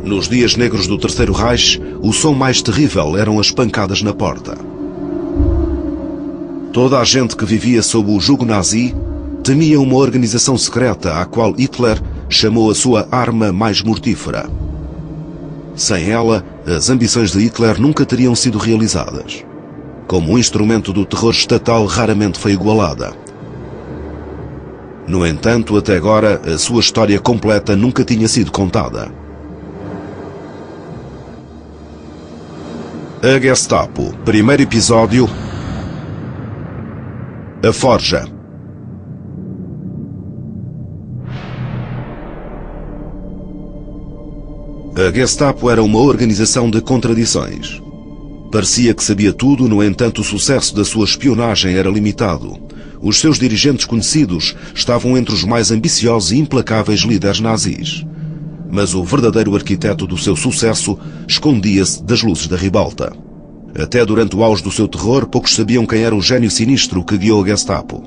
Nos dias negros do Terceiro Reich, o som mais terrível eram as pancadas na porta. Toda a gente que vivia sob o jugo nazi temia uma organização secreta à qual Hitler chamou a sua arma mais mortífera. Sem ela, as ambições de Hitler nunca teriam sido realizadas. Como um instrumento do terror estatal raramente foi igualada. No entanto, até agora, a sua história completa nunca tinha sido contada. A Gestapo, primeiro episódio, A Forja. A Gestapo era uma organização de contradições. Parecia que sabia tudo, no entanto o sucesso da sua espionagem era limitado. Os seus dirigentes conhecidos estavam entre os mais ambiciosos e implacáveis líderes nazis. Mas o verdadeiro arquiteto do seu sucesso escondia-se das luzes da ribalta. Até durante o auge do seu terror, poucos sabiam quem era o gênio sinistro que guiou a Gestapo.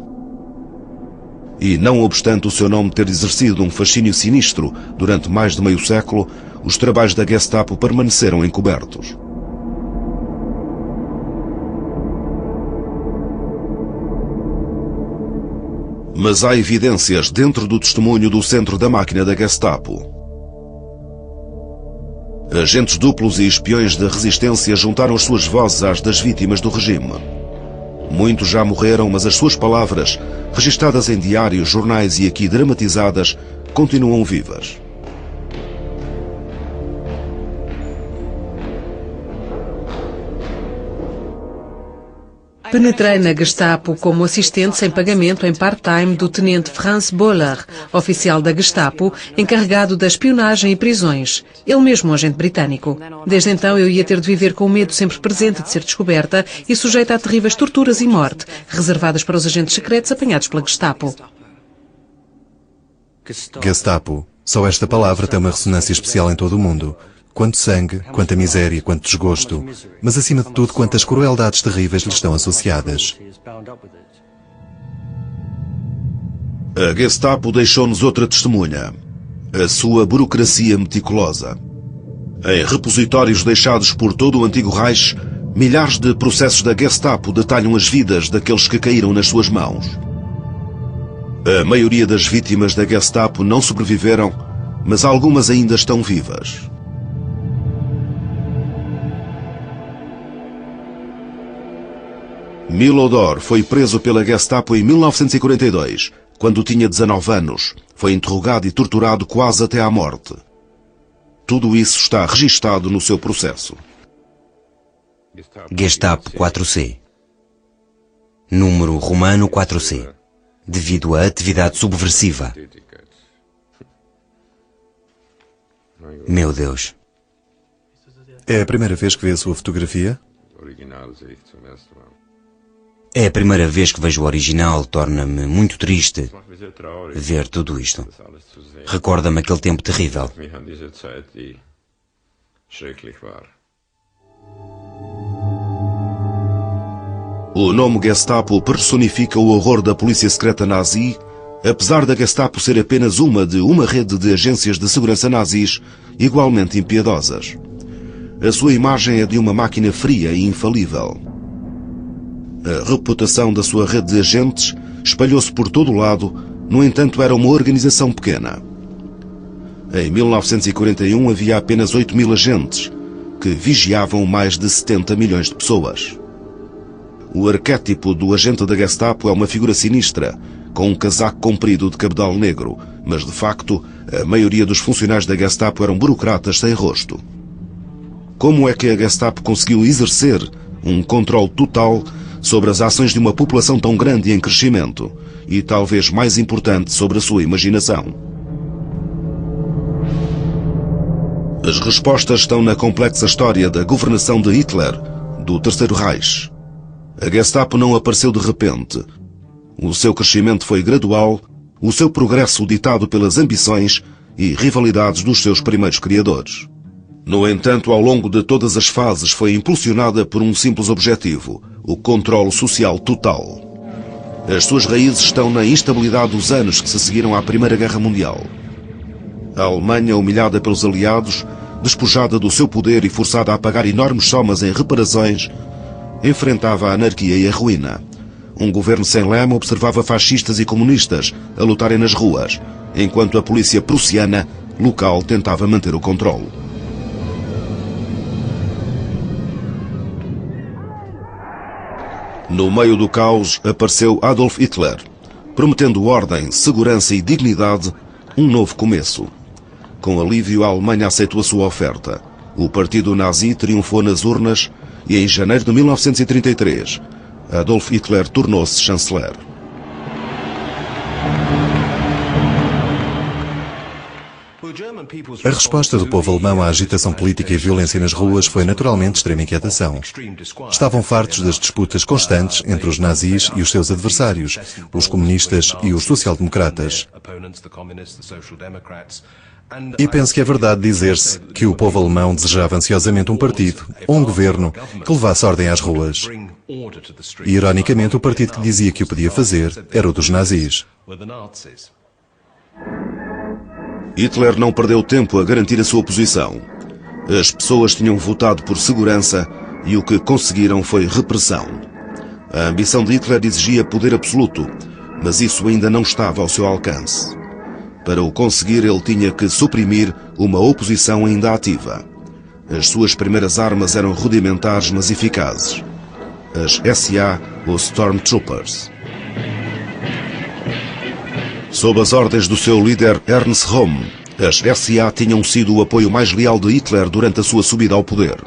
E, não obstante o seu nome ter exercido um fascínio sinistro durante mais de meio século, os trabalhos da Gestapo permaneceram encobertos. Mas há evidências dentro do testemunho do centro da máquina da Gestapo. Agentes duplos e espiões da resistência juntaram as suas vozes às das vítimas do regime. Muitos já morreram, mas as suas palavras, registadas em diários, jornais e aqui dramatizadas, continuam vivas. Penetrei na Gestapo como assistente sem pagamento em part-time do tenente Franz Boller, oficial da Gestapo, encarregado da espionagem e prisões. Ele mesmo um agente britânico. Desde então eu ia ter de viver com o medo sempre presente de ser descoberta e sujeita a terríveis torturas e morte, reservadas para os agentes secretos apanhados pela Gestapo. Gestapo. Só esta palavra tem uma ressonância especial em todo o mundo. Quanto sangue, quanta miséria, quanto desgosto, mas acima de tudo quantas crueldades terríveis lhe estão associadas. A Gestapo deixou-nos outra testemunha, a sua burocracia meticulosa. Em repositórios deixados por todo o antigo Reich, milhares de processos da Gestapo detalham as vidas daqueles que caíram nas suas mãos. A maioria das vítimas da Gestapo não sobreviveram, mas algumas ainda estão vivas. Milodor foi preso pela Gestapo em 1942, quando tinha 19 anos. Foi interrogado e torturado quase até à morte. Tudo isso está registado no seu processo. Gestapo 4C. Número romano 4C. Devido à atividade subversiva. Meu Deus. É a primeira vez que vê a sua fotografia? É a primeira vez que vejo o original, torna-me muito triste ver tudo isto. Recorda-me aquele tempo terrível. O nome Gestapo personifica o horror da polícia secreta nazi, apesar da Gestapo ser apenas uma de uma rede de agências de segurança nazis igualmente impiedosas. A sua imagem é de uma máquina fria e infalível. A reputação da sua rede de agentes espalhou-se por todo o lado, no entanto era uma organização pequena. Em 1941 havia apenas 8.000 agentes, que vigiavam mais de 70 milhões de pessoas. O arquétipo do agente da Gestapo é uma figura sinistra, com um casaco comprido de cabedal negro, mas de facto a maioria dos funcionários da Gestapo eram burocratas sem rosto. Como é que a Gestapo conseguiu exercer um controle total sobre as ações de uma população tão grande e em crescimento, e talvez mais importante, sobre a sua imaginação? As respostas estão na complexa história da governação de Hitler, do Terceiro Reich. A Gestapo não apareceu de repente. O seu crescimento foi gradual, o seu progresso ditado pelas ambições e rivalidades dos seus primeiros criadores. No entanto, ao longo de todas as fases foi impulsionada por um simples objetivo, o controle social total. As suas raízes estão na instabilidade dos anos que se seguiram à Primeira Guerra Mundial. A Alemanha, humilhada pelos aliados, despojada do seu poder e forçada a pagar enormes somas em reparações, enfrentava a anarquia e a ruína. Um governo sem leme observava fascistas e comunistas a lutarem nas ruas, enquanto a polícia prussiana local tentava manter o controle. No meio do caos apareceu Adolf Hitler, prometendo ordem, segurança e dignidade, um novo começo. Com alívio, a Alemanha aceitou a sua oferta. O partido nazi triunfou nas urnas e, em janeiro de 1933, Adolf Hitler tornou-se chanceler. A resposta do povo alemão à agitação política e violência nas ruas foi naturalmente extrema inquietação. Estavam fartos das disputas constantes entre os nazis e os seus adversários, os comunistas e os social-democratas. E penso que é verdade dizer-se que o povo alemão desejava ansiosamente um partido, ou um governo, que levasse ordem às ruas. E, ironicamente, o partido que dizia que o podia fazer era o dos nazis. Hitler não perdeu tempo a garantir a sua posição. As pessoas tinham votado por segurança e o que conseguiram foi repressão. A ambição de Hitler exigia poder absoluto, mas isso ainda não estava ao seu alcance. Para o conseguir, ele tinha que suprimir uma oposição ainda ativa. As suas primeiras armas eram rudimentares, mas eficazes. As SA ou Stormtroopers. Sob as ordens do seu líder Ernst Röhm, as SA tinham sido o apoio mais leal de Hitler durante a sua subida ao poder.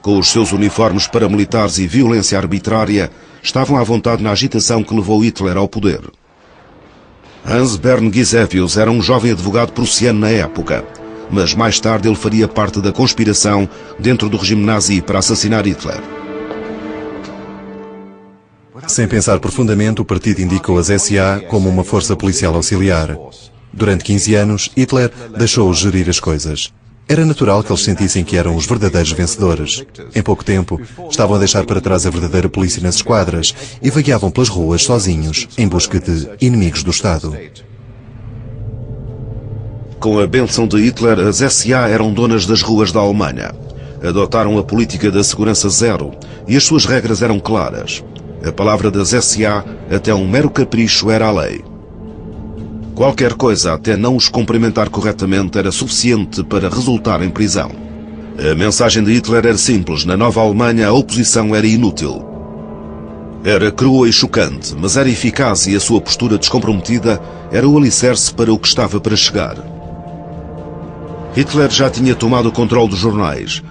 Com os seus uniformes paramilitares e violência arbitrária, estavam à vontade na agitação que levou Hitler ao poder. Hans Bern Gisevius era um jovem advogado prussiano na época, mas mais tarde ele faria parte da conspiração dentro do regime nazi para assassinar Hitler. Sem pensar profundamente, o partido indicou as SA como uma força policial auxiliar. Durante 15 anos, Hitler deixou-os gerir as coisas. Era natural que eles sentissem que eram os verdadeiros vencedores. Em pouco tempo, estavam a deixar para trás a verdadeira polícia nas esquadras e vagueavam pelas ruas sozinhos, em busca de inimigos do Estado. Com a bênção de Hitler, as SA eram donas das ruas da Alemanha. Adotaram a política da segurança zero e as suas regras eram claras. A palavra das SA, até um mero capricho, era a lei. Qualquer coisa, até não os cumprimentar corretamente, era suficiente para resultar em prisão. A mensagem de Hitler era simples. Na nova Alemanha, a oposição era inútil. Era crua e chocante, mas era eficaz e a sua postura descomprometida era o alicerce para o que estava para chegar. Hitler já tinha tomado o controle dos jornais.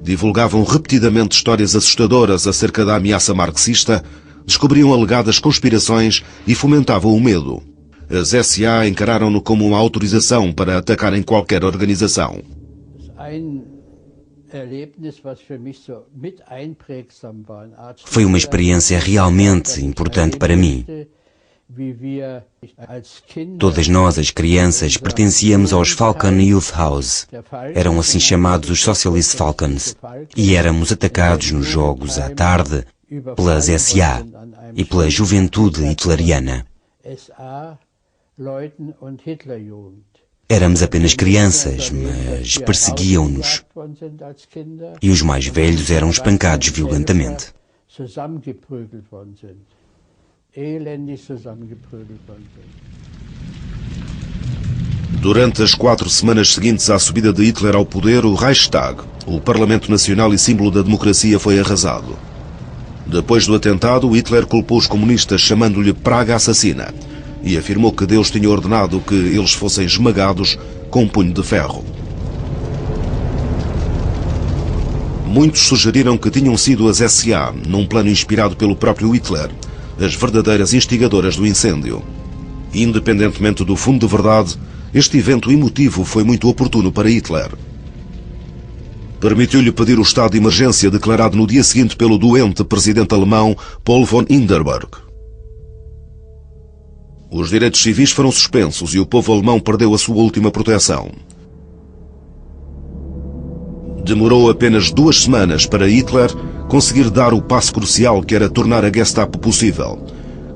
Divulgavam repetidamente histórias assustadoras acerca da ameaça marxista, descobriam alegadas conspirações e fomentavam o medo. As SA encararam-no como uma autorização para atacarem qualquer organização. Foi uma experiência realmente importante para mim. Todas nós, as crianças, pertencíamos aos Falcon Youth House. Eram assim chamados os Socialist Falcons. E éramos atacados nos jogos à tarde pelas SA e pela juventude hitleriana. Éramos apenas crianças, mas perseguiam-nos. E os mais velhos eram espancados violentamente. Durante as 4 semanas seguintes à subida de Hitler ao poder, o Reichstag, o Parlamento Nacional e símbolo da democracia, foi arrasado. Depois do atentado, Hitler culpou os comunistas chamando-lhe praga assassina e afirmou que Deus tinha ordenado que eles fossem esmagados com um punho de ferro. Muitos sugeriram que tinham sido as SA, num plano inspirado pelo próprio Hitler, as verdadeiras instigadoras do incêndio. Independentemente do fundo de verdade, este evento emotivo foi muito oportuno para Hitler. Permitiu-lhe pedir o estado de emergência declarado no dia seguinte pelo doente presidente alemão Paul von Hindenburg. Os direitos civis foram suspensos e o povo alemão perdeu a sua última proteção. Demorou apenas 2 semanas para Hitler conseguir dar o passo crucial que era tornar a Gestapo possível.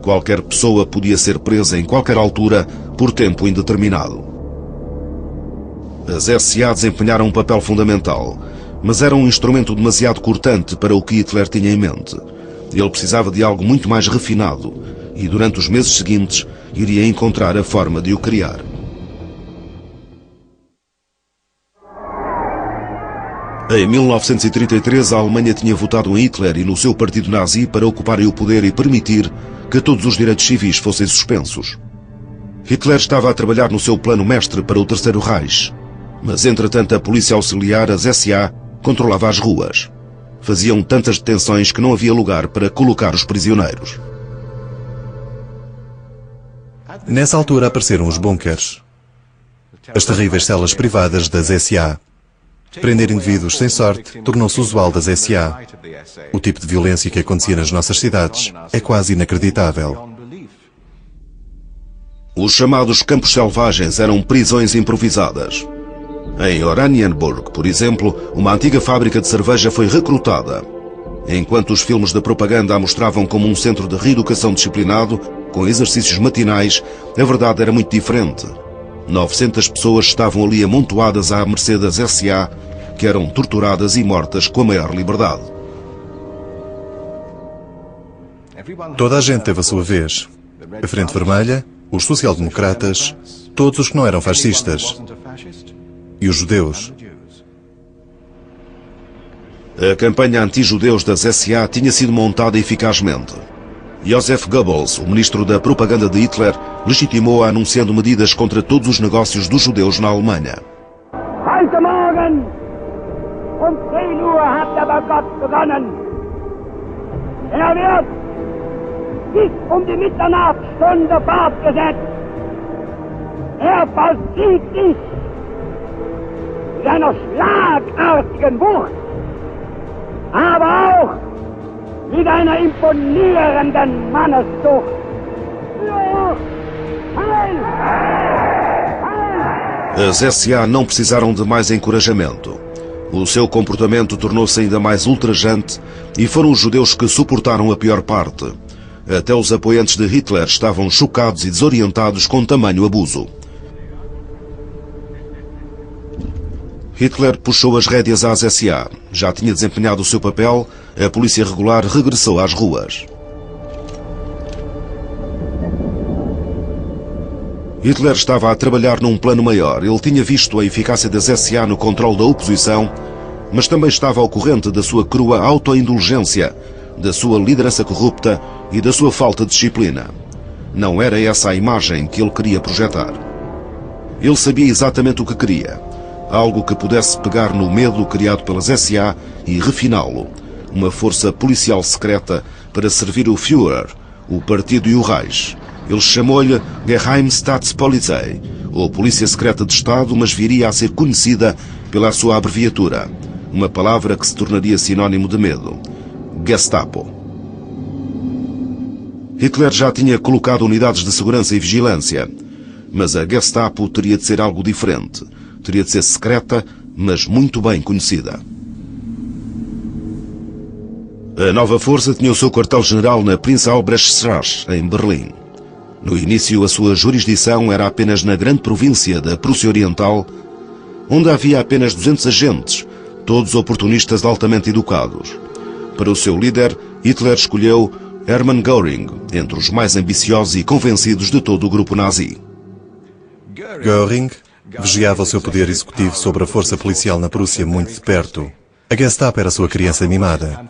Qualquer pessoa podia ser presa em qualquer altura por tempo indeterminado. As SA desempenharam um papel fundamental, mas era um instrumento demasiado cortante para o que Hitler tinha em mente. Ele precisava de algo muito mais refinado e, durante os meses seguintes, iria encontrar a forma de o criar. Em 1933, a Alemanha tinha votado em Hitler e no seu partido nazi para ocuparem o poder e permitir que todos os direitos civis fossem suspensos. Hitler estava a trabalhar no seu plano mestre para o Terceiro Reich, mas entretanto a polícia auxiliar, as SA, controlava as ruas. Faziam tantas detenções que não havia lugar para colocar os prisioneiros. Nessa altura apareceram os bunkers, as terríveis celas privadas das SA. Prender indivíduos sem sorte tornou-se usual das SA. O tipo de violência que acontecia nas nossas cidades é quase inacreditável. Os chamados campos selvagens eram prisões improvisadas. Em Oranienburg, por exemplo, uma antiga fábrica de cerveja foi recrutada. Enquanto os filmes de propaganda a mostravam como um centro de reeducação disciplinado, com exercícios matinais, a verdade era muito diferente. 900 pessoas estavam ali amontoadas à mercê das SA, que eram torturadas e mortas com a maior liberdade. Toda a gente teve a sua vez. A Frente Vermelha, os social-democratas, todos os que não eram fascistas. E os judeus. A campanha anti-judeus das SA tinha sido montada eficazmente. Joseph Goebbels, o ministro da propaganda de Hitler, legitimou-a anunciando medidas contra todos os negócios dos judeus na Alemanha. Heute Morgen um 10 Uhr hat der Boykott begonnen. Wird bis die Mitternachtsstunde fortgesetzt. Vollzieht sich mit einer schlagartigen Wucht, aber auch mit einer imponierenden Manneszucht. As SA não precisaram de mais encorajamento. O seu comportamento tornou-se ainda mais ultrajante e foram os judeus que suportaram a pior parte. Até os apoiantes de Hitler estavam chocados e desorientados com tamanho abuso. Hitler puxou as rédeas às SA. Já tinha desempenhado o seu papel, a polícia regular regressou às ruas. Hitler estava a trabalhar num plano maior. Ele tinha visto a eficácia das SA no controle da oposição, mas também estava ao corrente da sua crua autoindulgência, da sua liderança corrupta e da sua falta de disciplina. Não era essa a imagem que ele queria projetar. Ele sabia exatamente o que queria. Algo que pudesse pegar no medo criado pelas SA e refiná-lo. Uma força policial secreta para servir o Führer, o partido e o Reich. Ele chamou-lhe Geheimstaatspolizei, ou Polícia Secreta de Estado, mas viria a ser conhecida pela sua abreviatura, uma palavra que se tornaria sinónimo de medo: Gestapo. Hitler já tinha colocado unidades de segurança e vigilância, mas a Gestapo teria de ser algo diferente. Teria de ser secreta, mas muito bem conhecida. A nova força tinha o seu quartel-general na Prinz Albrechtstraße, em Berlim. No início, a sua jurisdição era apenas na grande província da Prússia Oriental, onde havia apenas 200 agentes, todos oportunistas altamente educados. Para o seu líder, Hitler escolheu Hermann Göring, entre os mais ambiciosos e convencidos de todo o grupo nazi. Göring vigiava o seu poder executivo sobre a força policial na Prússia muito de perto. A Gestapo era sua criança mimada.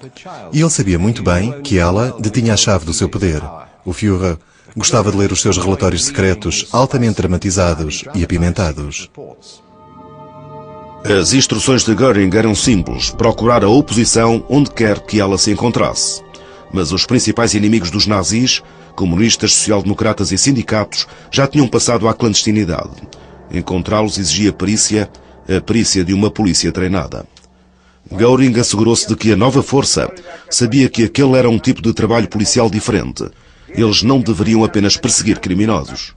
E ele sabia muito bem que ela detinha a chave do seu poder. O Führer gostava de ler os seus relatórios secretos, altamente dramatizados e apimentados. As instruções de Göring eram simples: procurar a oposição onde quer que ela se encontrasse. Mas os principais inimigos dos nazis, comunistas, social-democratas e sindicatos, já tinham passado à clandestinidade. Encontrá-los exigia perícia, a perícia de uma polícia treinada. Göring assegurou-se de que a nova força sabia que aquele era um tipo de trabalho policial diferente. Eles não deveriam apenas perseguir criminosos.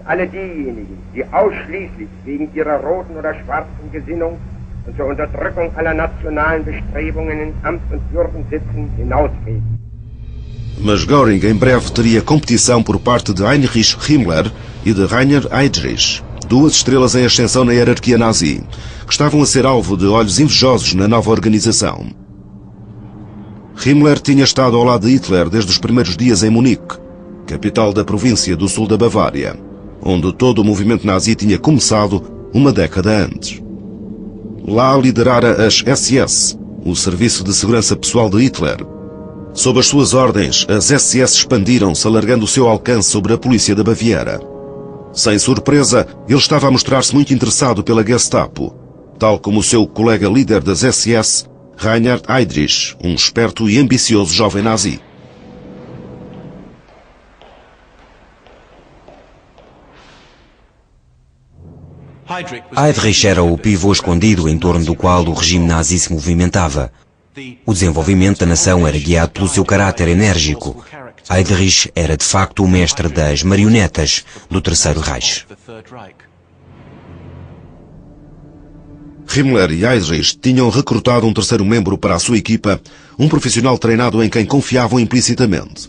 Alle diejenigen, die ausschließlich wegen ihrer roten oder schwarzen Gesinnung und zur Unterdrückung aller nationalen Bestrebungen in Amt und Würden sitzen, hinausgehen. Mas Göring em breve teria competição por parte de Heinrich Himmler e de Rainer Heydrich. duas estrelas em ascensão na hierarquia nazi, que estavam a ser alvo de olhos invejosos na nova organização. Himmler tinha estado ao lado de Hitler desde os primeiros dias em Munique, capital da província do sul da Bavária, onde todo o movimento nazi tinha começado uma década antes. Lá liderara as SS, o Serviço de Segurança Pessoal de Hitler. Sob as suas ordens, as SS expandiram-se, alargando o seu alcance sobre a polícia da Baviera. Sem surpresa, ele estava a mostrar-se muito interessado pela Gestapo, tal como o seu colega líder das SS, Reinhard Heydrich, um esperto e ambicioso jovem nazi. Heydrich era o pivô escondido em torno do qual o regime nazi se movimentava. O desenvolvimento da nação era guiado pelo seu caráter enérgico. Heydrich era de facto o mestre das marionetas do Terceiro Reich. Himmler e Heydrich tinham recrutado um terceiro membro para a sua equipa, um profissional treinado em quem confiavam implicitamente.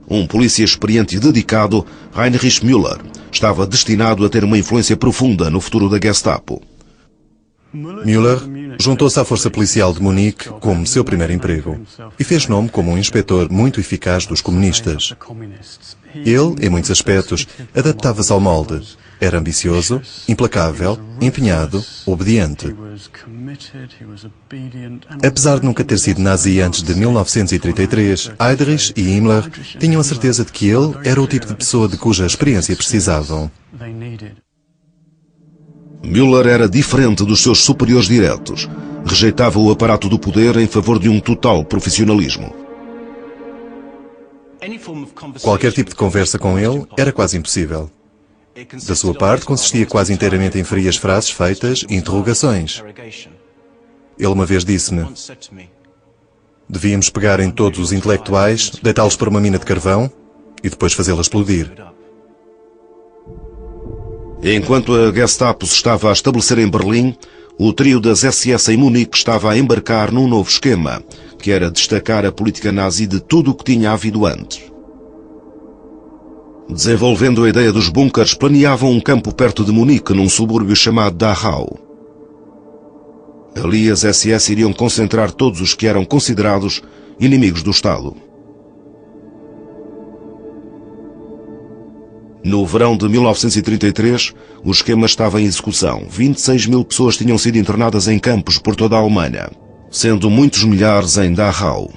Um polícia experiente e dedicado, Heinrich Müller, estava destinado a ter uma influência profunda no futuro da Gestapo. Müller juntou-se à força policial de Munique como seu primeiro emprego e fez nome como um inspetor muito eficaz dos comunistas. Ele, em muitos aspectos, adaptava-se ao molde. Era ambicioso, implacável, empenhado, obediente. Apesar de nunca ter sido nazi antes de 1933, Heydrich e Himmler tinham a certeza de que ele era o tipo de pessoa de cuja experiência precisavam. Müller era diferente dos seus superiores diretos. Rejeitava o aparato do poder em favor de um total profissionalismo. Qualquer tipo de conversa com ele era quase impossível. Da sua parte, consistia quase inteiramente em frias frases feitas e interrogações. Ele uma vez disse-me: devíamos pegar em todos os intelectuais, deitá-los para uma mina de carvão e depois fazê-la explodir. Enquanto a Gestapo se estava a estabelecer em Berlim, o trio das SS em Munique estava a embarcar num novo esquema, que era destacar a política nazi de tudo o que tinha havido antes. Desenvolvendo a ideia dos bunkers, planeavam um campo perto de Munique, num subúrbio chamado Dachau. Ali as SS iriam concentrar todos os que eram considerados inimigos do Estado. No verão de 1933, o esquema estava em execução. 26 mil pessoas tinham sido internadas em campos por toda a Alemanha, sendo muitos milhares em Dachau.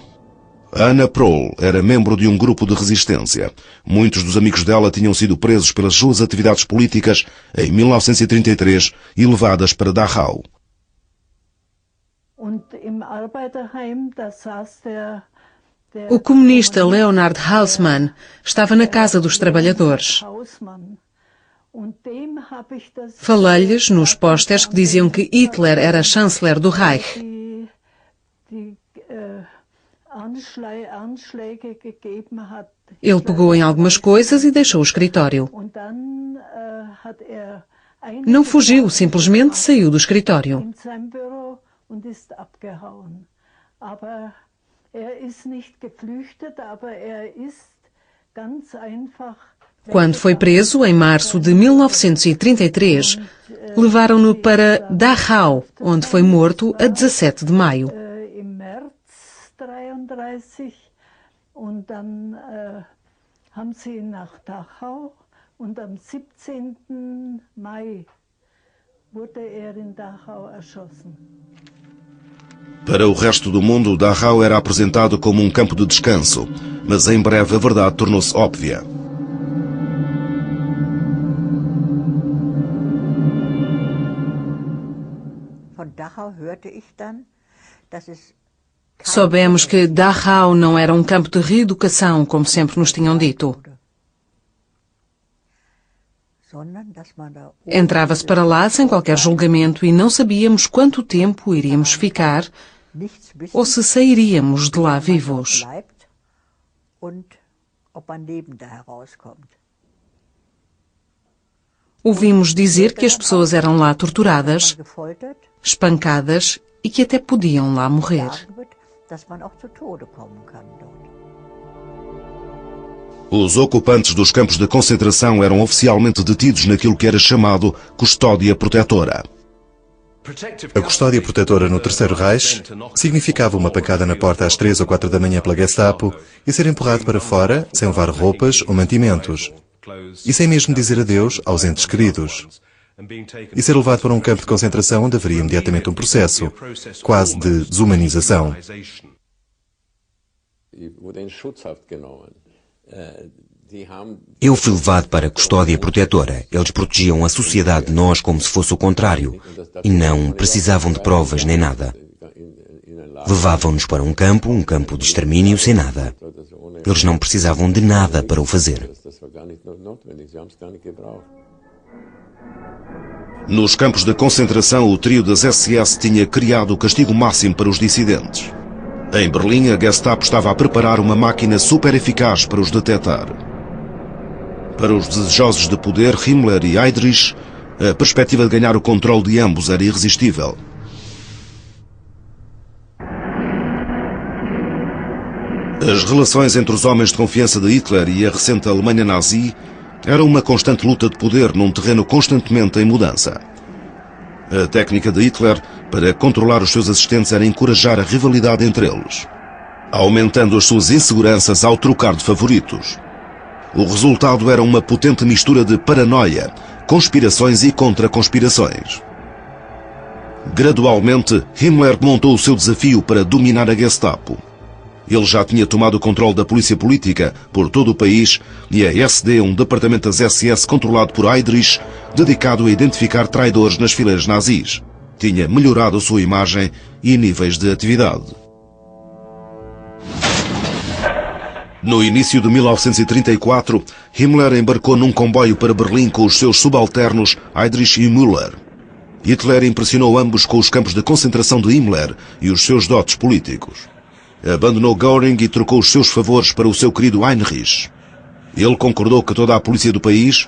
Anna Prohl era membro de um grupo de resistência. Muitos dos amigos dela tinham sido presos pelas suas atividades políticas em 1933 e levadas para Dachau. O comunista Leonhard Halsmann estava na Casa dos Trabalhadores. Falei-lhes nos pósteres que diziam que Hitler era chanceler do Reich. Ele pegou em algumas coisas e deixou o escritório. Não fugiu, simplesmente saiu do escritório. Quando foi preso, em março de 1933, levaram-no para Dachau, onde foi morto a 17 de maio. Para o resto do mundo, Dachau era apresentado como um campo de descanso, mas em breve a verdade tornou-se óbvia. Soubemos que Dachau não era um campo de reeducação, como sempre nos tinham dito. Entrava-se para lá sem qualquer julgamento e não sabíamos quanto tempo iríamos ficar ou se sairíamos de lá vivos. Ouvimos dizer que as pessoas eram lá torturadas, espancadas e que até podiam lá morrer. Os ocupantes dos campos de concentração eram oficialmente detidos naquilo que era chamado custódia protetora. A custódia protetora no Terceiro Reich significava uma pancada na porta às 3 ou 4 da manhã pela Gestapo e ser empurrado para fora sem levar roupas ou mantimentos. E sem mesmo dizer adeus aos entes queridos. E ser levado para um campo de concentração onde haveria imediatamente um processo, quase de desumanização. Eu fui levado para a custódia protetora. Eles protegiam a sociedade de nós como se fosse o contrário. E não precisavam de provas nem nada. Levavam-nos para um campo de extermínio sem nada. Eles não precisavam de nada para o fazer. Nos campos de concentração, o trio das SS tinha criado o castigo máximo para os dissidentes. Em Berlim, a Gestapo estava a preparar uma máquina super eficaz para os detectar. Para os desejosos de poder, Himmler e Heydrich, a perspectiva de ganhar o controle de ambos era irresistível. As relações entre os homens de confiança de Hitler e a recente Alemanha nazi eram uma constante luta de poder num terreno constantemente em mudança. A técnica de Hitler para controlar os seus assistentes era encorajar a rivalidade entre eles, aumentando as suas inseguranças ao trocar de favoritos. O resultado era uma potente mistura de paranoia, conspirações e contra-conspirações. Gradualmente, Himmler montou o seu desafio para dominar a Gestapo. Ele já tinha tomado o controle da polícia política por todo o país e a SD, um departamento das SS controlado por Heydrich, dedicado a identificar traidores nas fileiras nazis. Tinha melhorado a sua imagem e níveis de atividade. No início de 1934, Himmler embarcou num comboio para Berlim com os seus subalternos Heydrich e Müller. Hitler impressionou ambos com os campos de concentração de Himmler e os seus dotes políticos. Abandonou Göring e trocou os seus favores para o seu querido Heinrich. Ele concordou que toda a polícia do país,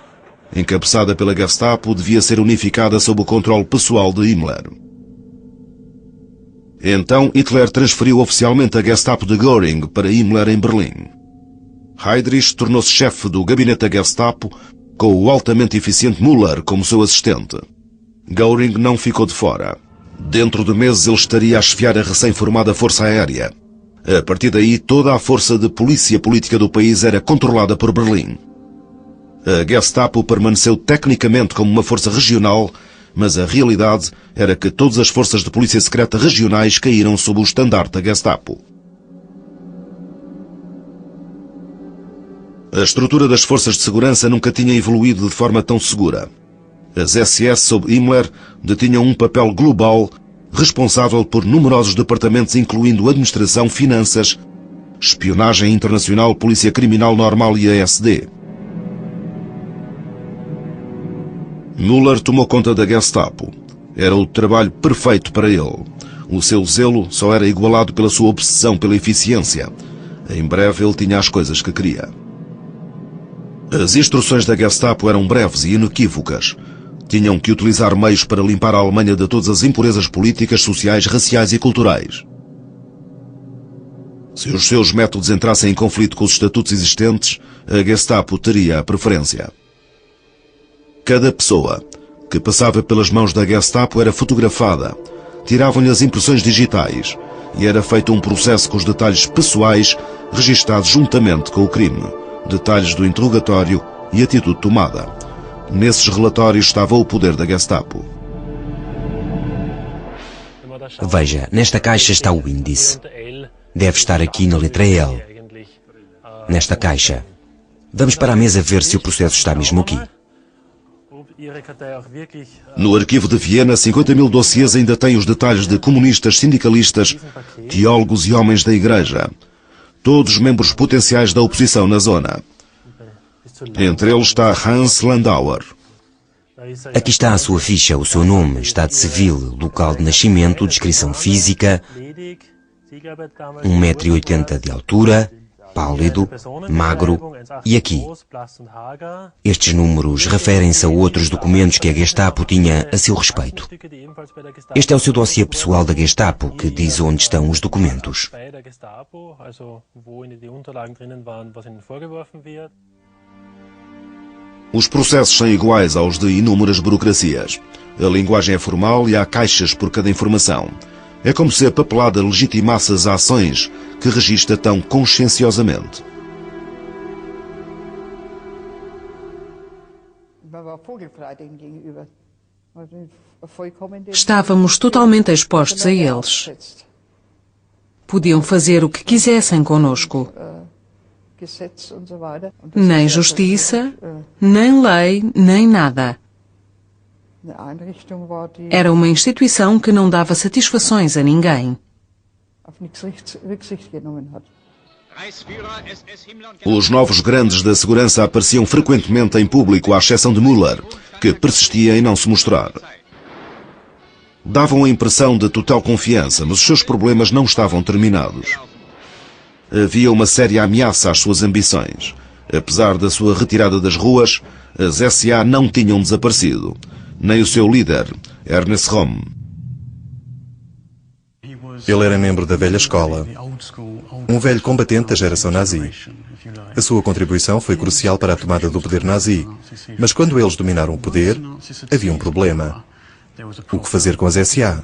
encabeçada pela Gestapo, devia ser unificada sob o controle pessoal de Himmler. Então Hitler transferiu oficialmente a Gestapo de Göring para Himmler em Berlim. Heydrich tornou-se chefe do gabinete da Gestapo, com o altamente eficiente Müller como seu assistente. Göring não ficou de fora. Dentro de meses ele estaria a chefiar a recém-formada Força Aérea. A partir daí, toda a força de polícia política do país era controlada por Berlim. A Gestapo permaneceu tecnicamente como uma força regional, mas a realidade era que todas as forças de polícia secreta regionais caíram sob o estandarte da Gestapo. A estrutura das forças de segurança nunca tinha evoluído de forma tão segura. As SS sob Himmler detinham um papel global, responsável por numerosos departamentos incluindo administração, finanças, espionagem internacional, polícia criminal normal e a SD. Müller tomou conta da Gestapo. Era o trabalho perfeito para ele. O seu zelo só era igualado pela sua obsessão pela eficiência. Em breve ele tinha as coisas que queria. As instruções da Gestapo eram breves e inequívocas. Tinham que utilizar meios para limpar a Alemanha de todas as impurezas políticas, sociais, raciais e culturais. Se os seus métodos entrassem em conflito com os estatutos existentes, a Gestapo teria a preferência. Cada pessoa que passava pelas mãos da Gestapo era fotografada, tiravam-lhe as impressões digitais e era feito um processo com os detalhes pessoais registados juntamente com o crime, detalhes do interrogatório e atitude tomada. Nesses relatórios estava o poder da Gestapo. Veja, nesta caixa está o índice. Deve estar aqui na letra L. Nesta caixa. Vamos para a mesa ver se o processo está mesmo aqui. No arquivo de Viena, 50.000 dossiês ainda têm os detalhes de comunistas, sindicalistas, teólogos e homens da Igreja. Todos membros potenciais da oposição na zona. Entre eles está Hans Landauer. Aqui está a sua ficha, o seu nome, estado civil, local de nascimento, descrição física, 1,80 m de altura pálido, magro e aqui. Estes números referem-se a outros documentos que a Gestapo tinha a seu respeito. Este é o seu dossiê pessoal da Gestapo, que diz onde estão os documentos. Os processos são iguais aos de inúmeras burocracias. A linguagem é formal e há caixas por cada informação. É como se a papelada legitimasse as ações que registra tão conscienciosamente. Estávamos totalmente expostos a eles. Podiam fazer o que quisessem conosco. Nem justiça, nem lei, nem nada. Era uma instituição que não dava satisfações a ninguém. Os novos grandes da segurança apareciam frequentemente em público, à exceção de Müller, que persistia em não se mostrar. Davam a impressão de total confiança, mas os seus problemas não estavam terminados. Havia uma séria ameaça às suas ambições. Apesar da sua retirada das ruas, as SA não tinham desaparecido. Nem o seu líder, Ernest Röhm. Ele era membro da velha escola, um velho combatente da geração nazi. A sua contribuição foi crucial para a tomada do poder nazi, mas quando eles dominaram o poder, havia um problema. O que fazer com as SA?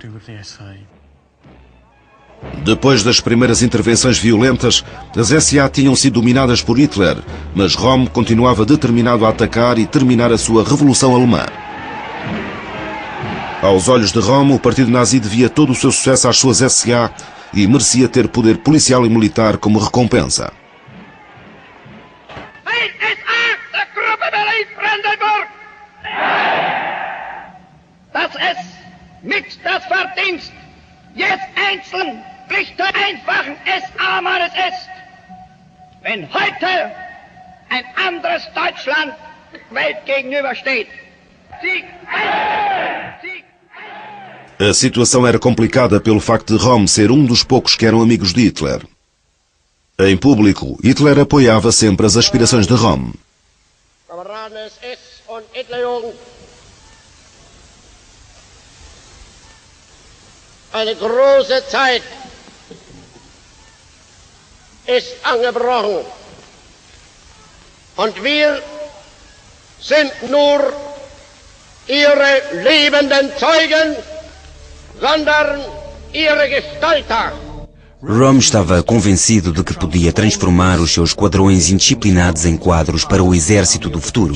Depois das primeiras intervenções violentas, as SA tinham sido dominadas por Hitler, mas Röhm continuava determinado a atacar e terminar a sua Revolução Alemã. Aos olhos de Röhm, o partido nazi devia todo o seu sucesso às suas SA e merecia ter poder policial e militar como recompensa. Dass es mit das Verdienst jetzt einzeln Richter einfachen SA-Mannes ist, wenn heute ein anderes Deutschland Welt gegenübersteht. Sieg! Sieg! A situação era complicada pelo facto de Röhm ser um dos poucos que eram amigos de Hitler. Em público, Hitler apoiava sempre as aspirações de Röhm. Kameraden SS und Hitlerjugend, eine große Zeit ist angebrochen und wir sind nur ihre lebenden Zeugen, sondern ihre Gestalter. Röhm estava convencido de que podia transformar os seus quadrões indisciplinados em quadros para o exército do futuro.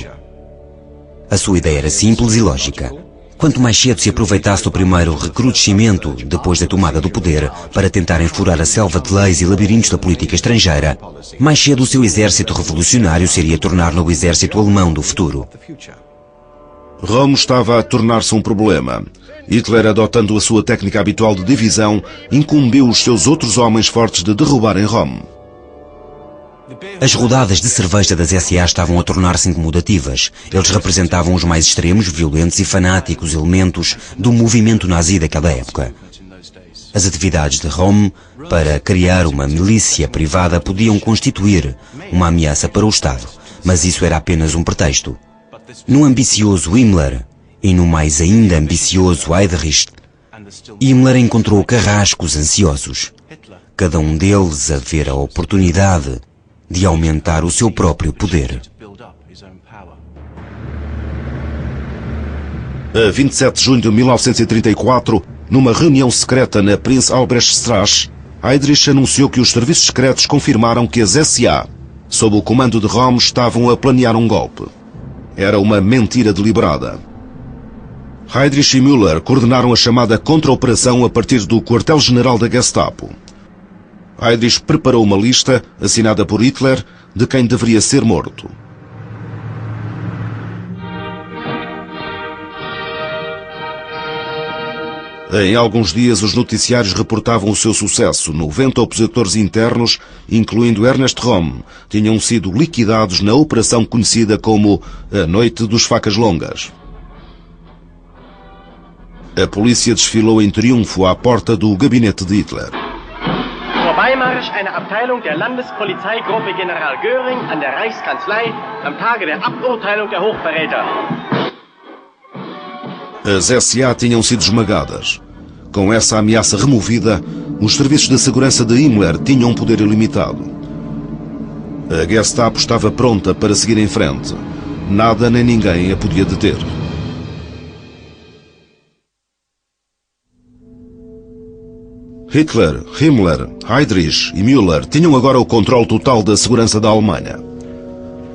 A sua ideia era simples e lógica. Quanto mais cedo se aproveitasse do primeiro recrudescimento, depois da tomada do poder, para tentarem furar a selva de leis e labirintos da política estrangeira, mais cedo o seu exército revolucionário se iria tornar no exército alemão do futuro. Röhm estava a tornar-se um problema. Hitler, adotando a sua técnica habitual de divisão, incumbiu os seus outros homens fortes de derrubarem Röhm. As rodadas de cerveja das SA estavam a tornar-se incomodativas. Eles representavam os mais extremos, violentos e fanáticos elementos do movimento nazi daquela época. As atividades de Röhm para criar uma milícia privada podiam constituir uma ameaça para o Estado, mas isso era apenas um pretexto. No ambicioso Himmler e no mais ainda ambicioso Heydrich, Himmler encontrou carrascos ansiosos, cada um deles a ver a oportunidade de aumentar o seu próprio poder. A 27 de junho de 1934, numa reunião secreta na Prinz Albrechtstraße, Heydrich anunciou que os serviços secretos confirmaram que as SA, sob o comando de Röhm, estavam a planear um golpe. Era uma mentira deliberada. Heydrich e Müller coordenaram a chamada contra-operação a partir do quartel-general da Gestapo. Heydrich preparou uma lista, assinada por Hitler, de quem deveria ser morto. Em alguns dias, os noticiários reportavam o seu sucesso. 90 opositores internos, incluindo Ernest Röhm, tinham sido liquidados na operação conhecida como a Noite dos Facas Longas. A polícia desfilou em triunfo à porta do gabinete de Hitler. Freimarsch einer Abteilung der Landespolizeigruppe General Göring an der Reichskanzlei am Tage der Aburteilung der Hochverräter. As SA tinham sido esmagadas. Com essa ameaça removida, os serviços de segurança de Himmler tinham um poder ilimitado. A Gestapo estava pronta para seguir em frente. Nada nem ninguém a podia deter. Hitler, Himmler, Heydrich e Müller tinham agora o controle total da segurança da Alemanha.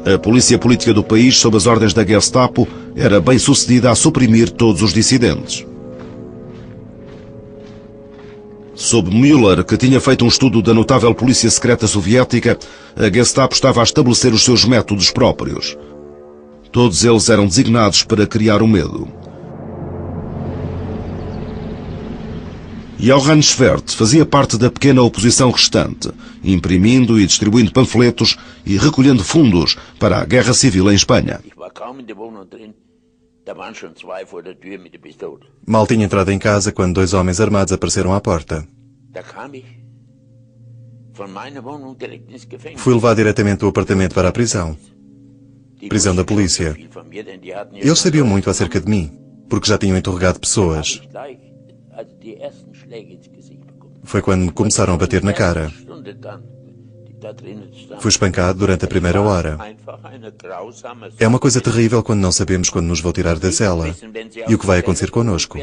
A polícia política do país, sob as ordens da Gestapo, era bem sucedida a suprimir todos os dissidentes. Sob Müller, que tinha feito um estudo da notável polícia secreta soviética, a Gestapo estava a estabelecer os seus métodos próprios. Todos eles eram designados para criar o medo. Johann Schwert fazia parte da pequena oposição restante, imprimindo e distribuindo panfletos e recolhendo fundos para a guerra civil em Espanha. Mal tinha entrado em casa quando 2 homens armados apareceram à porta. Fui levado diretamente do apartamento para a prisão. Prisão da polícia. Eles sabiam muito acerca de mim, porque já tinham interrogado pessoas. Foi quando me começaram a bater na cara. Fui espancado durante a primeira hora. É uma coisa terrível quando não sabemos quando nos vão tirar da cela e o que vai acontecer connosco.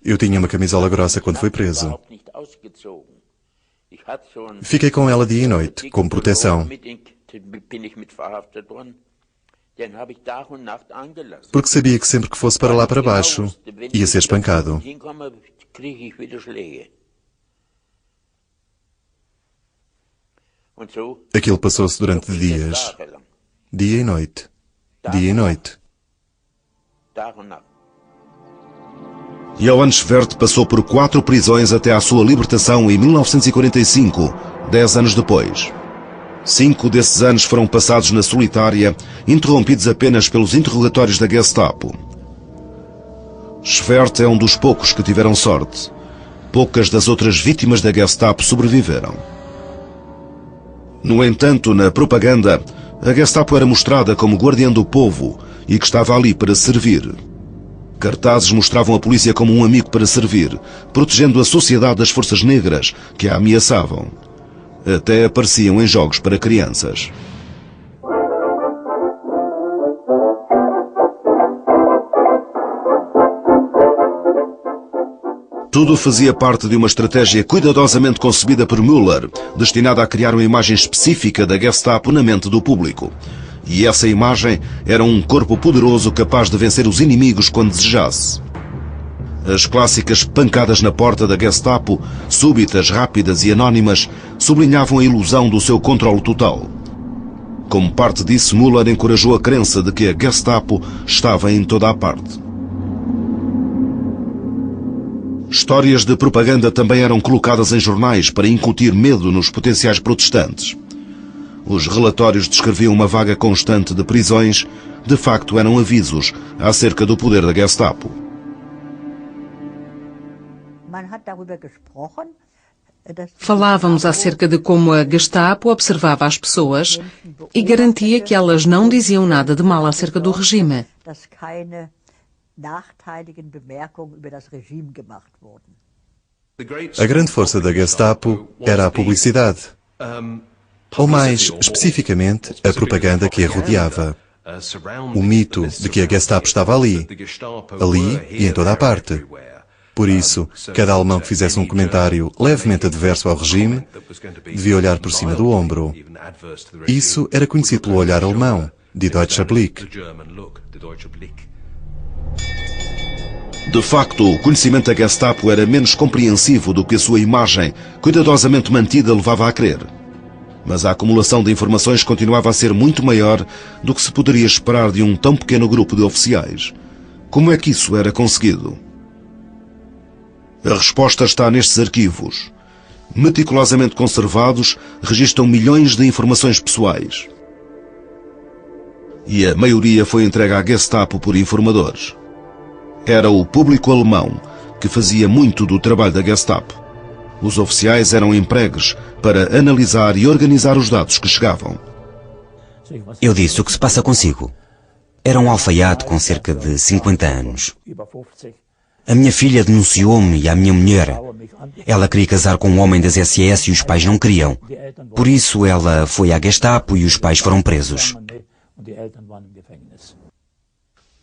Eu tinha uma camisola grossa quando fui preso. Fiquei com ela dia e noite, como proteção. Porque sabia que sempre que fosse para lá para baixo, ia ser espancado. Aquilo passou-se durante dias. Dia e noite. Dia e noite. Johann Schwert passou por 4 prisões até à sua libertação em 1945, 10 anos depois. 5 desses anos foram passados na solitária, interrompidos apenas pelos interrogatórios da Gestapo. Schwert é um dos poucos que tiveram sorte. Poucas das outras vítimas da Gestapo sobreviveram. No entanto, na propaganda, a Gestapo era mostrada como guardiã do povo e que estava ali para servir. Cartazes mostravam a polícia como um amigo para servir, protegendo a sociedade das forças negras que a ameaçavam. Até apareciam em jogos para crianças. Tudo fazia parte de uma estratégia cuidadosamente concebida por Müller, destinada a criar uma imagem específica da Gestapo na mente do público. E essa imagem era um corpo poderoso capaz de vencer os inimigos quando desejasse. As clássicas pancadas na porta da Gestapo, súbitas, rápidas e anónimas, sublinhavam a ilusão do seu controle total. Como parte disso, Müller encorajou a crença de que a Gestapo estava em toda a parte. Histórias de propaganda também eram colocadas em jornais para incutir medo nos potenciais protestantes. Os relatórios descreviam uma vaga constante de prisões, de facto eram avisos acerca do poder da Gestapo. Falávamos acerca de como a Gestapo observava as pessoas e garantia que elas não diziam nada de mal acerca do regime. A grande força da Gestapo era a publicidade, ou mais especificamente, a propaganda que a rodeava. O mito de que a Gestapo estava ali e em toda a parte. Por isso, cada alemão que fizesse um comentário levemente adverso ao regime devia olhar por cima do ombro. Isso era conhecido pelo olhar alemão, die Deutsche Blick. De facto, o conhecimento da Gestapo era menos compreensivo do que a sua imagem, cuidadosamente mantida, levava a crer. Mas a acumulação de informações continuava a ser muito maior do que se poderia esperar de um tão pequeno grupo de oficiais. Como é que isso era conseguido? A resposta está nestes arquivos. Meticulosamente conservados, registram milhões de informações pessoais. E a maioria foi entregue à Gestapo por informadores. Era o público alemão que fazia muito do trabalho da Gestapo. Os oficiais eram empregues para analisar e organizar os dados que chegavam. Eu disse: o que se passa consigo? Era um alfaiate com cerca de 50 anos. A minha filha denunciou-me e a minha mulher. Ela queria casar com um homem das SS e os pais não queriam. Por isso ela foi à Gestapo e os pais foram presos.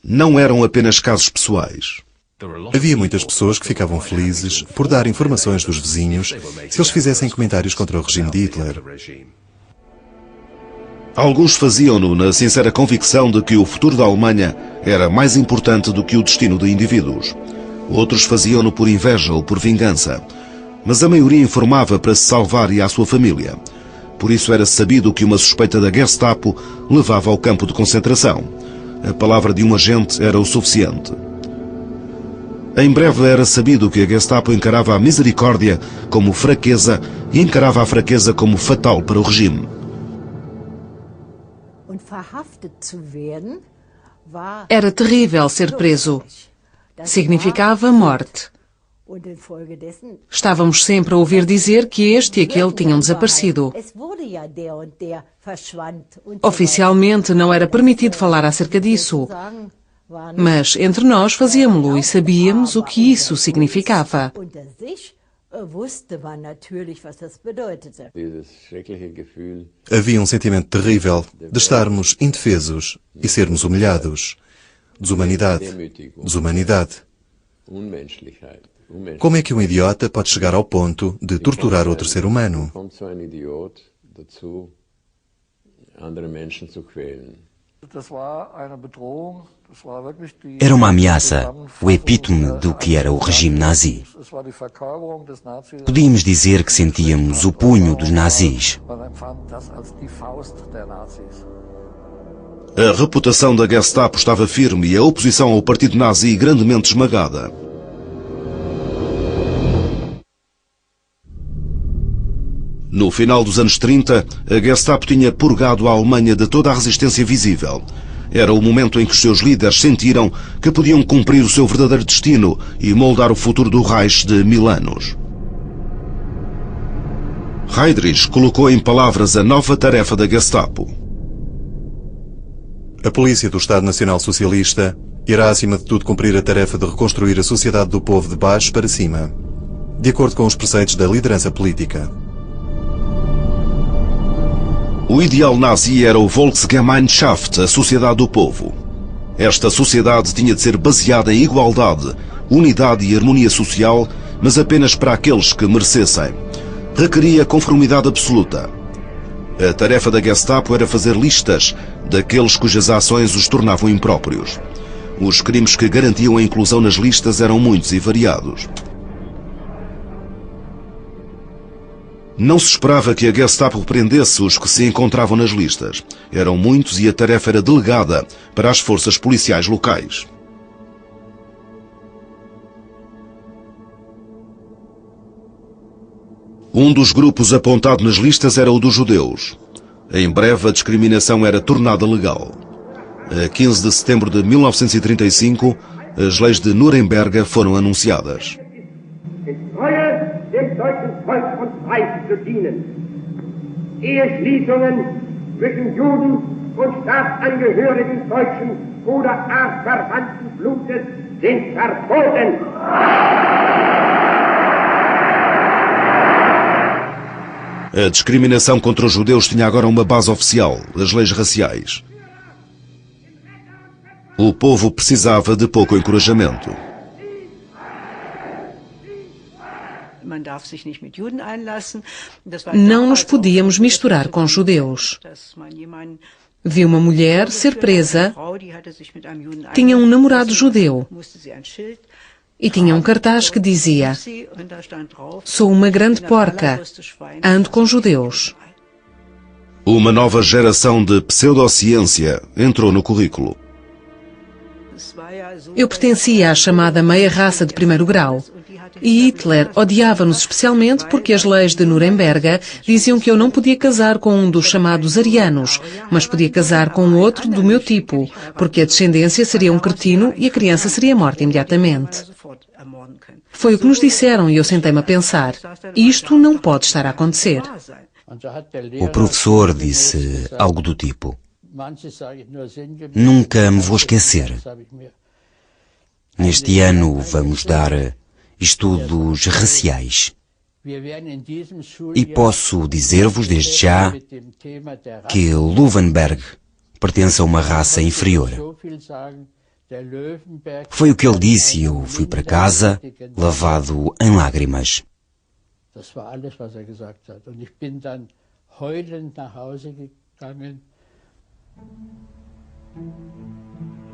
Não eram apenas casos pessoais. Havia muitas pessoas que ficavam felizes por dar informações dos vizinhos se eles fizessem comentários contra o regime de Hitler. Alguns faziam-no na sincera convicção de que o futuro da Alemanha era mais importante do que o destino de indivíduos. Outros faziam-no por inveja ou por vingança. Mas a maioria informava para se salvar e à sua família. Por isso era sabido que uma suspeita da Gestapo levava ao campo de concentração. A palavra de um agente era o suficiente. Em breve era sabido que a Gestapo encarava a misericórdia como fraqueza e encarava a fraqueza como fatal para o regime. Era terrível ser preso. Significava morte. Estávamos sempre a ouvir dizer que este e aquele tinham desaparecido. Oficialmente não era permitido falar acerca disso, mas entre nós fazíamos-lo e sabíamos o que isso significava. Havia um sentimento terrível de estarmos indefesos e sermos humilhados. Desumanidade. Desumanidade. Como é que um idiota pode chegar ao ponto de torturar outro ser humano? Era uma ameaça, o epítome do que era o regime nazi. Podíamos dizer que sentíamos o punho dos nazis. A reputação da Gestapo estava firme e a oposição ao partido nazi grandemente esmagada. No final dos anos 30, a Gestapo tinha purgado a Alemanha de toda a resistência visível. Era o momento em que os seus líderes sentiram que podiam cumprir o seu verdadeiro destino e moldar o futuro do Reich de 1000 anos. Heydrich colocou em palavras a nova tarefa da Gestapo. A polícia do Estado Nacional Socialista irá, acima de tudo, cumprir a tarefa de reconstruir a sociedade do povo de baixo para cima, de acordo com os preceitos da liderança política. O ideal nazi era o Volksgemeinschaft, a sociedade do povo. Esta sociedade tinha de ser baseada em igualdade, unidade e harmonia social, mas apenas para aqueles que merecessem. Requeria conformidade absoluta. A tarefa da Gestapo era fazer listas daqueles cujas ações os tornavam impróprios. Os crimes que garantiam a inclusão nas listas eram muitos e variados. Não se esperava que a Gestapo prendesse os que se encontravam nas listas. Eram muitos e a tarefa era delegada para as forças policiais locais. Um dos grupos apontado nas listas era o dos judeus. Em breve a discriminação era tornada legal. A 15 de setembro de 1935, as leis de Nuremberg foram anunciadas. Dem deutschen Volk und Reich zu dienen. Eheschließungen zwischen Juden und Staatsangehörigen deutschen oder artverwandten Blutes sind verboten. A discriminação contra os judeus tinha agora uma base oficial, as leis raciais. O povo precisava de pouco encorajamento. Não nos podíamos misturar com judeus. Vi uma mulher ser presa, tinha um namorado judeu e tinha um cartaz que dizia: "Sou uma grande porca, ando com judeus." Uma nova geração de pseudociência entrou no currículo. Eu pertencia à chamada meia-raça de primeiro grau. E Hitler odiava-nos especialmente porque as leis de Nuremberg diziam que eu não podia casar com um dos chamados arianos, mas podia casar com outro do meu tipo, porque a descendência seria um cretino e a criança seria morta imediatamente. Foi o que nos disseram e eu sentei-me a pensar, isto não pode estar a acontecer. O professor disse algo do tipo: nunca me vou esquecer. Neste ano vamos dar estudos raciais. E posso dizer-vos desde já que Löwenberg pertence a uma raça inferior. Foi o que ele disse e eu fui para casa, lavado em lágrimas.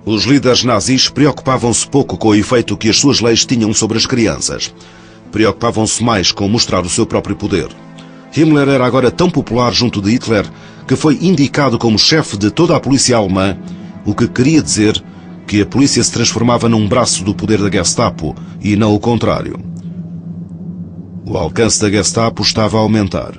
Os líderes nazis preocupavam-se pouco com o efeito que as suas leis tinham sobre as crianças. Preocupavam-se mais com mostrar o seu próprio poder. Himmler era agora tão popular junto de Hitler que foi indicado como chefe de toda a polícia alemã, o que queria dizer que a polícia se transformava num braço do poder da Gestapo e não o contrário. O alcance da Gestapo estava a aumentar.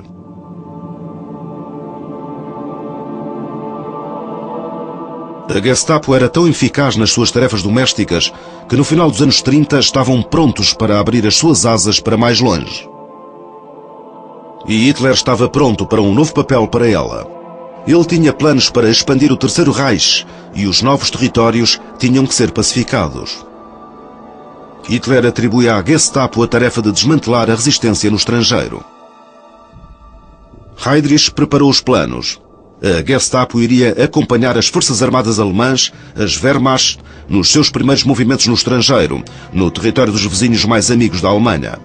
A Gestapo era tão eficaz nas suas tarefas domésticas que no final dos anos 30 estavam prontos para abrir as suas asas para mais longe. E Hitler estava pronto para um novo papel para ela. Ele tinha planos para expandir o Terceiro Reich e os novos territórios tinham que ser pacificados. Hitler atribuía à Gestapo a tarefa de desmantelar a resistência no estrangeiro. Heydrich preparou os planos. A Gestapo iria acompanhar as forças armadas alemãs, as Wehrmacht, nos seus primeiros movimentos no estrangeiro, no território dos vizinhos mais amigos da Alemanha.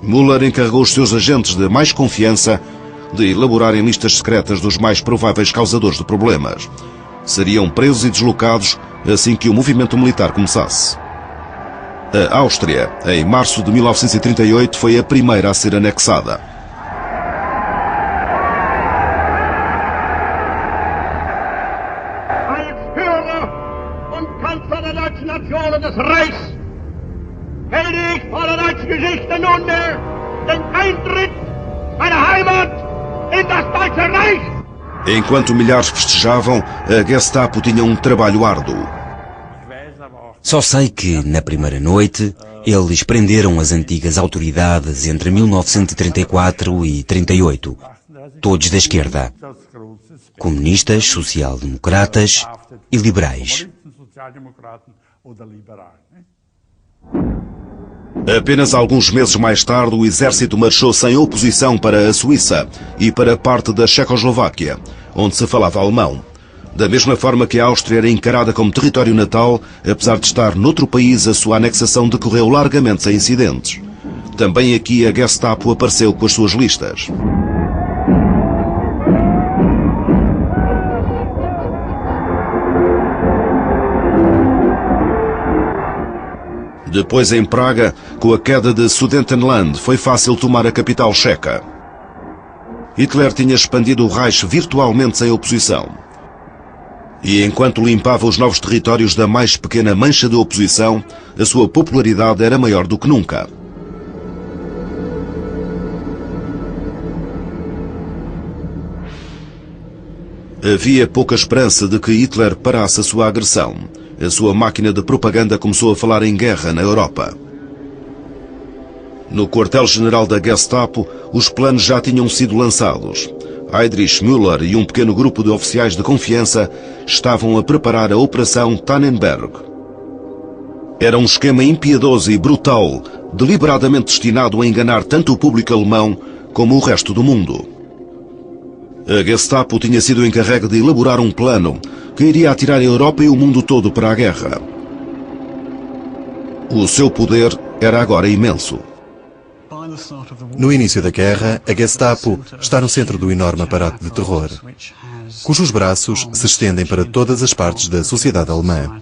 Müller encarregou os seus agentes de mais confiança de elaborarem listas secretas dos mais prováveis causadores de problemas. Seriam presos e deslocados assim que o movimento militar começasse. A Áustria, em março de 1938, foi a primeira a ser anexada. Des Reichs hält ich vor der deutschen Geschichte nunmehr den Eintritt meiner Heimat in das Deutsche Reich. Enquanto milhares festejavam, a Gestapo tinha um trabalho árduo. Só sei que, na primeira noite, eles prenderam as antigas autoridades entre 1934 e 38, todos da esquerda, comunistas, social-democratas e liberais. Apenas alguns meses mais tarde, o exército marchou sem oposição para a Suíça e para parte da Checoslováquia, onde se falava alemão. Da mesma forma que a Áustria era encarada como território natal, apesar de estar noutro país, a sua anexação decorreu largamente sem incidentes. Também aqui a Gestapo apareceu com as suas listas. Depois, em Praga, com a queda de Sudetenland, foi fácil tomar a capital checa. Hitler tinha expandido o Reich virtualmente sem oposição. E enquanto limpava os novos territórios da mais pequena mancha de oposição, a sua popularidade era maior do que nunca. Havia pouca esperança de que Hitler parasse a sua agressão. A sua máquina de propaganda começou a falar em guerra na Europa. No quartel-general da Gestapo, os planos já tinham sido lançados. Heydrich Müller e um pequeno grupo de oficiais de confiança estavam a preparar a Operação Tannenberg. Era um esquema impiedoso e brutal, deliberadamente destinado a enganar tanto o público alemão como o resto do mundo. A Gestapo tinha sido encarregue de elaborar um plano que iria atirar a Europa e o mundo todo para a guerra. O seu poder era agora imenso. No início da guerra, a Gestapo está no centro do enorme aparato de terror, cujos braços se estendem para todas as partes da sociedade alemã.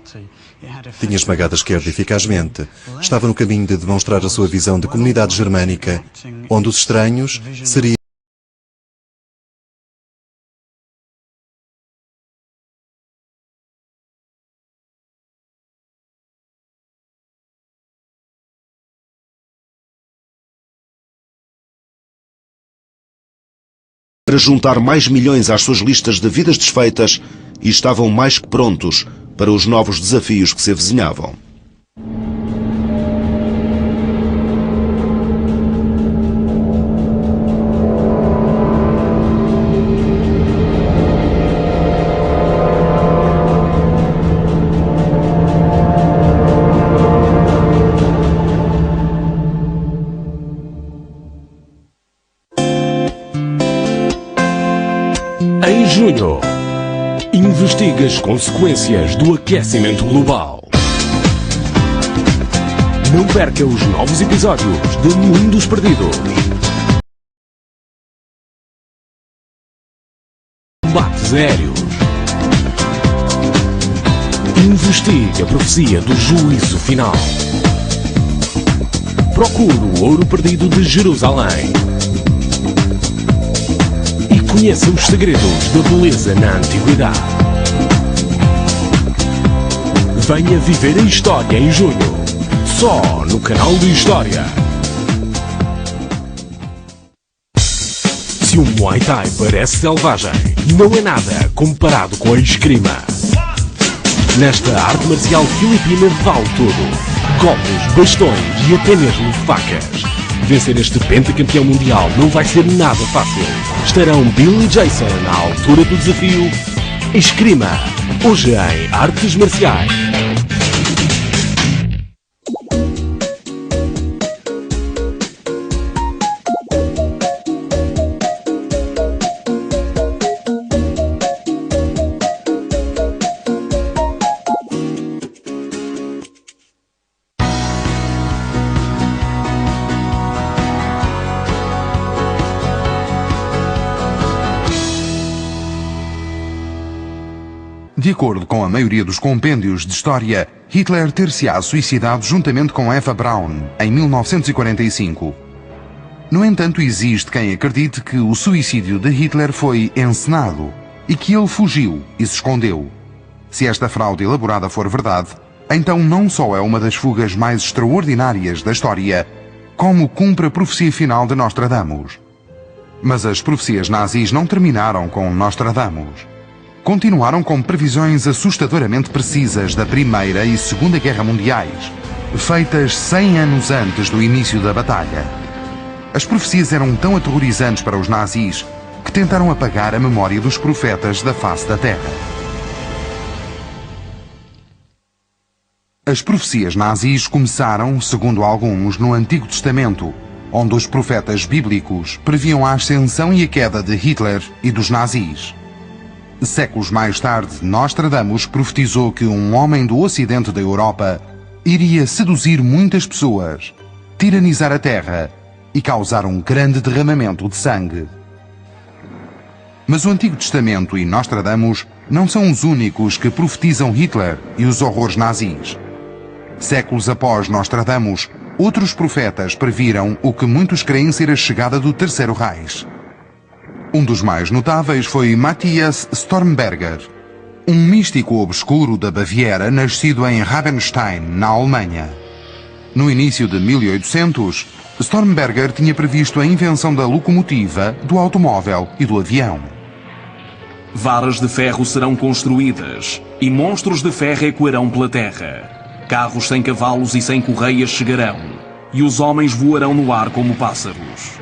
Tinha esmagado a esquerda eficazmente. Estava no caminho de demonstrar a sua visão de comunidade germânica, onde os estranhos seriam para juntar mais milhões às suas listas de vidas desfeitas e estavam mais que prontos para os novos desafios que se avizinhavam. Em junho, investiga as consequências do aquecimento global. Não perca os novos episódios de Mundos Perdidos. Combates aéreos. Investigue a profecia do juízo final. Procure o ouro perdido de Jerusalém. Conheça os segredos da beleza na antiguidade. Venha viver a história em junho, só no canal de História. Se o Muay Thai parece selvagem, não é nada comparado com a esgrima. Nesta arte marcial filipina vale tudo. Golpes, bastões e até mesmo facas. Vencer este pentacampeão mundial não vai ser nada fácil. Estarão Bill e Jason à altura do desafio? Esgrima, hoje em Artes Marciais. De acordo com a maioria dos compêndios de história, Hitler ter-se-á suicidado juntamente com Eva Braun, em 1945. No entanto, existe quem acredite que o suicídio de Hitler foi encenado e que ele fugiu e se escondeu. Se esta fraude elaborada for verdade, então não só é uma das fugas mais extraordinárias da história, como cumpre a profecia final de Nostradamus. Mas as profecias nazis não terminaram com Nostradamus. Continuaram com previsões assustadoramente precisas da Primeira e Segunda Guerra Mundiais, feitas 100 anos antes do início da batalha. As profecias eram tão aterrorizantes para os nazis que tentaram apagar a memória dos profetas da face da Terra. As profecias nazis começaram, segundo alguns, no Antigo Testamento, onde os profetas bíblicos previam a ascensão e a queda de Hitler e dos nazis. Séculos mais tarde, Nostradamus profetizou que um homem do ocidente da Europa iria seduzir muitas pessoas, tiranizar a terra e causar um grande derramamento de sangue. Mas o Antigo Testamento e Nostradamus não são os únicos que profetizam Hitler e os horrores nazis. Séculos após Nostradamus, outros profetas previram o que muitos creem ser a chegada do Terceiro Reich. Um dos mais notáveis foi Matthias Stormberger, um místico obscuro da Baviera nascido em Rabenstein, na Alemanha. No início de 1800, Stormberger tinha previsto a invenção da locomotiva, do automóvel e do avião. Varas de ferro serão construídas e monstros de ferro ecoarão pela terra. Carros sem cavalos e sem correias chegarão, e os homens voarão no ar como pássaros.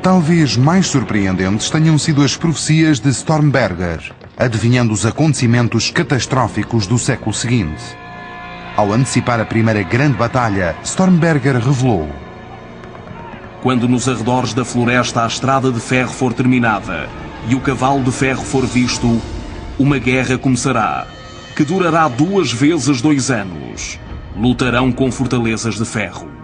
Talvez mais surpreendentes tenham sido as profecias de Stormberger, adivinhando os acontecimentos catastróficos do século seguinte. Ao antecipar a primeira grande batalha, Stormberger revelou: quando nos arredores da floresta a estrada de ferro for terminada e o cavalo de ferro for visto, uma guerra começará, que durará 2 vezes 2 anos. Lutarão com fortalezas de ferro.